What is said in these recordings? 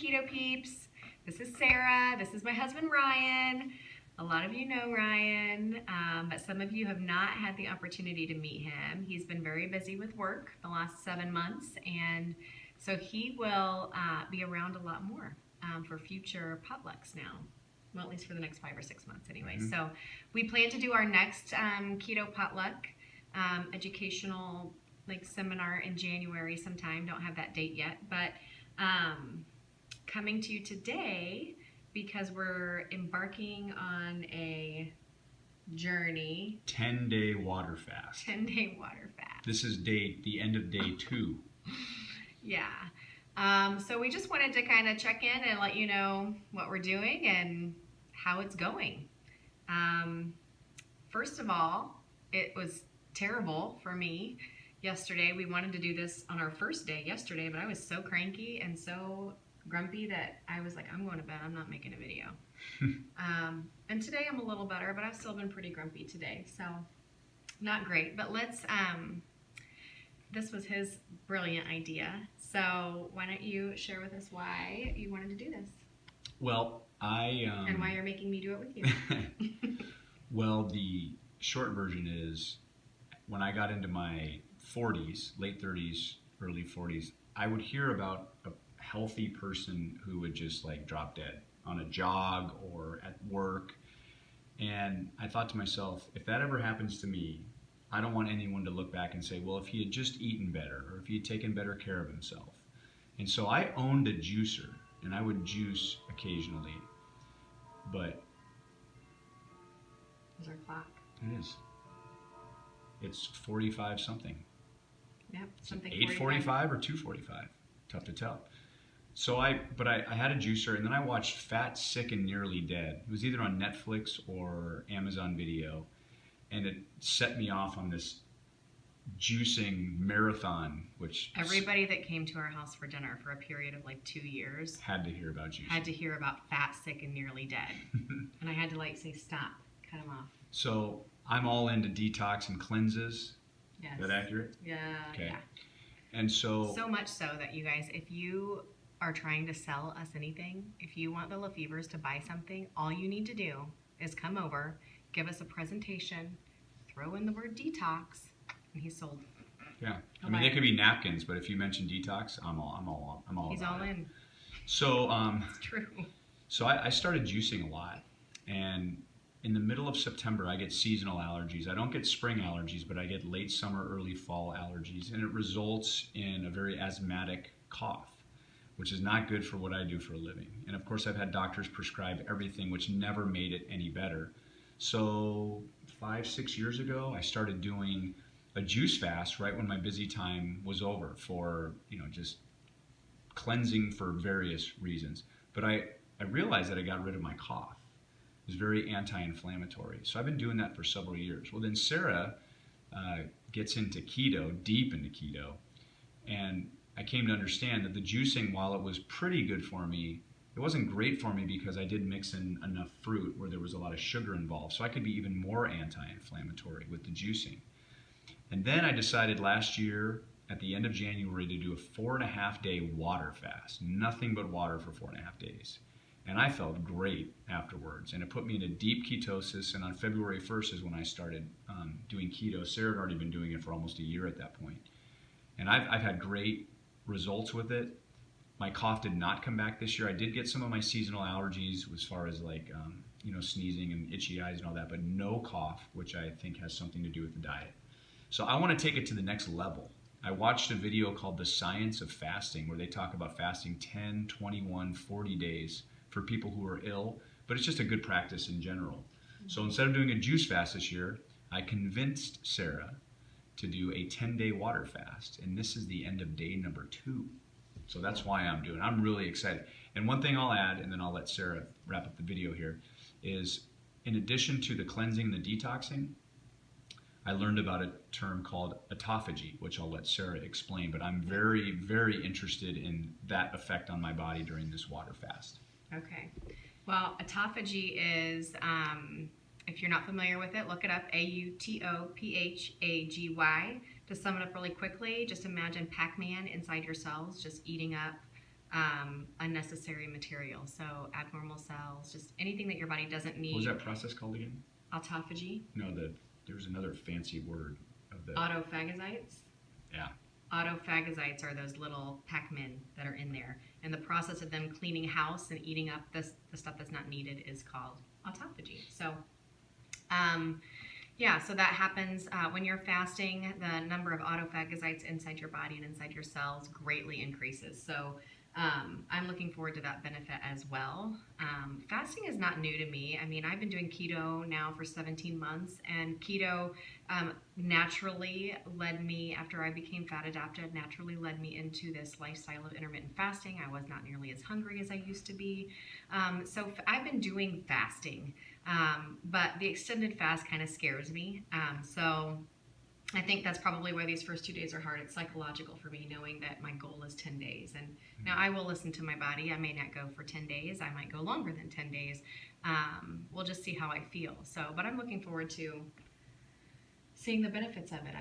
Keto Peeps. This is Sarah. This is my husband, Ryan. A lot of you know Ryan, but some of you have not had the opportunity to meet him. He's been very busy with work the last 7 months, and so he will be around a lot more for future potlucks now. Well, at least for the next 5 or 6 months anyway. Mm-hmm. So we plan to do our next keto potluck educational seminar in January sometime. Don't have that date yet, but coming to you today because we're embarking on a journey. 10-day water fast. 10-day water fast. This is the end of day 2. Yeah. So we just wanted to kind of check in and let you know what we're doing and how it's going. First of all, it was terrible for me yesterday. We wanted to do this on our first day yesterday, but I was so cranky and so grumpy that I was like, I'm going to bed. I'm not making a video. And today I'm a little better, but I've still been pretty grumpy today. So not great, but let's, this was his brilliant idea. So why don't you share with us why you wanted to do this? Well, and why you're making me do it with you. Well, the short version is when I got into my 40s, late 30s, early 40s, I would hear about a healthy person who would just drop dead on a jog or at work. And I thought to myself, if that ever happens to me, I don't want anyone to look back and say, well, if he had just eaten better or if he had taken better care of himself. And so I owned a juicer and I would juice occasionally, but... Is our clock? It is. It's 45 something. Yep, something 8:45 or 2:45. Tough to tell. So I had a juicer, and then I watched Fat, Sick, and Nearly Dead. It was either on Netflix or Amazon Video, and it set me off on this juicing marathon, which everybody that came to our house for dinner for a period of 2 years had to hear about juicing. Had to hear about Fat, Sick, and Nearly Dead. And I had to say, stop, cut them off. So I'm all into detox and cleanses. Yes. Is that accurate? Yeah. Okay. Yeah. And so much so that you guys, if you are trying to sell us anything, if you want the Lefevres to buy something, all you need to do is come over, give us a presentation, throw in the word detox, and he's sold. Yeah. I mean, they could be napkins, but if you mention detox, I'm all He's about all it. in. So it's true. So I started juicing a lot, and in the middle of September, I get seasonal allergies. I don't get spring allergies, but I get late summer, early fall allergies, and it results in a very asthmatic cough, which is not good for what I do for a living. And of course, I've had doctors prescribe everything, which never made it any better. So 5-6 years ago, I started doing a juice fast right when my busy time was over for, just cleansing for various reasons. But I realized that I got rid of my cough. It was very anti-inflammatory. So I've been doing that for several years. Well, then Sarah gets into keto, deep into keto, and I came to understand that the juicing, while it was pretty good for me, it wasn't great for me because I did mix in enough fruit where there was a lot of sugar involved. So I could be even more anti-inflammatory with the juicing. And then I decided last year at the end of January to do a 4.5-day water fast. Nothing but water for 4.5 days. And I felt great afterwards. And it put me in a deep ketosis. And on February 1st is when I started doing keto. Sarah had already been doing it for almost a year at that point. And I've had great results with it. My cough did not come back this year. I did get some of my seasonal allergies as far as sneezing and itchy eyes and all that, but no cough, which I think has something to do with the diet. So I want to take it to the next level. I watched a video called The Science of Fasting, where they talk about fasting 10, 21, 40 days for people who are ill, but it's just a good practice in general. So instead of doing a juice fast this year, I convinced Sarah to do a 10-day water fast, and this is the end of day number 2. So that's why I'm doing it. I'm really excited. And one thing I'll add, and then I'll let Sarah wrap up the video here, is in addition to the cleansing and the detoxing, I learned about a term called autophagy, which I'll let Sarah explain, but I'm very, very interested in that effect on my body during this water fast. Okay. Well, autophagy is, if you're not familiar with it, look it up, AUTOPHAGY. To sum it up really quickly, just imagine Pac-Man inside your cells, just eating up unnecessary material. So abnormal cells, just anything that your body doesn't need. What was that process called again? Autophagy. No, there was another fancy word of the. Autophagocytes. Yeah. Autophagocytes are those little Pac-Men that are in there. And the process of them cleaning house and eating up the stuff that's not needed is called autophagy. So, so that happens when you're fasting. The number of autophagocytes inside your body and inside your cells greatly increases. So I'm looking forward to that benefit as well. Fasting is not new to me. I mean, I've been doing keto now for 17 months, and keto naturally led me, after I became fat adapted, naturally led me into this lifestyle of intermittent fasting. I was not nearly as hungry as I used to be. So I've been doing fasting, but the extended fast kind of scares me. So I think that's probably why these first 2 days are hard. It's psychological for me, knowing that my goal is 10 days. And now I will listen to my body. I may not go for 10 days. I might go longer than 10 days. We'll just see how I feel. So, but I'm looking forward to seeing the benefits of it.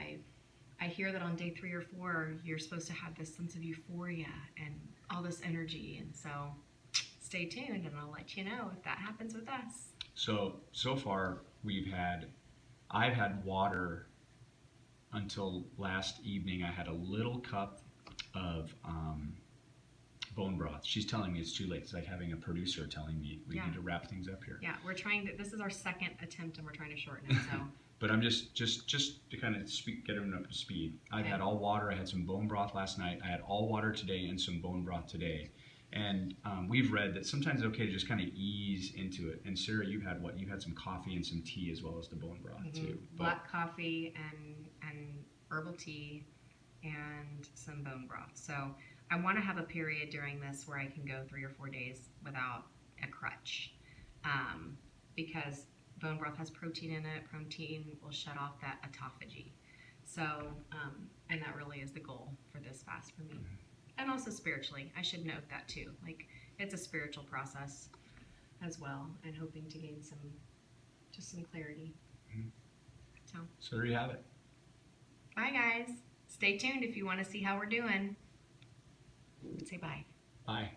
I hear that on day 3 or 4, you're supposed to have this sense of euphoria and all this energy. And so stay tuned, and I'll let you know if that happens with us. So far, I've had water until last evening. I had a little cup of bone broth. She's telling me it's too late. It's like having a producer telling me we need to wrap things up here. Yeah, we're trying to. This is our second attempt, and we're trying to shorten it. So. But I'm just to kind of get everyone up to speed. I've had all water. I had some bone broth last night. I had all water today and some bone broth today. And we've read that sometimes it's okay to just kind of ease into it. And Sarah, you had what? You had some coffee and some tea as well as the bone broth too. Black coffee and herbal tea and some bone broth. So I want to have a period during this where I can go 3 or 4 days without a crutch, because bone broth has protein in it. Protein will shut off that autophagy. So, and that really is the goal for this fast for me. Mm-hmm. And also spiritually, I should note that too. Like, it's a spiritual process as well, and hoping to gain some clarity. Mm-hmm. So there you have it. Bye, guys. Stay tuned if you want to see how we're doing. Say bye. Bye.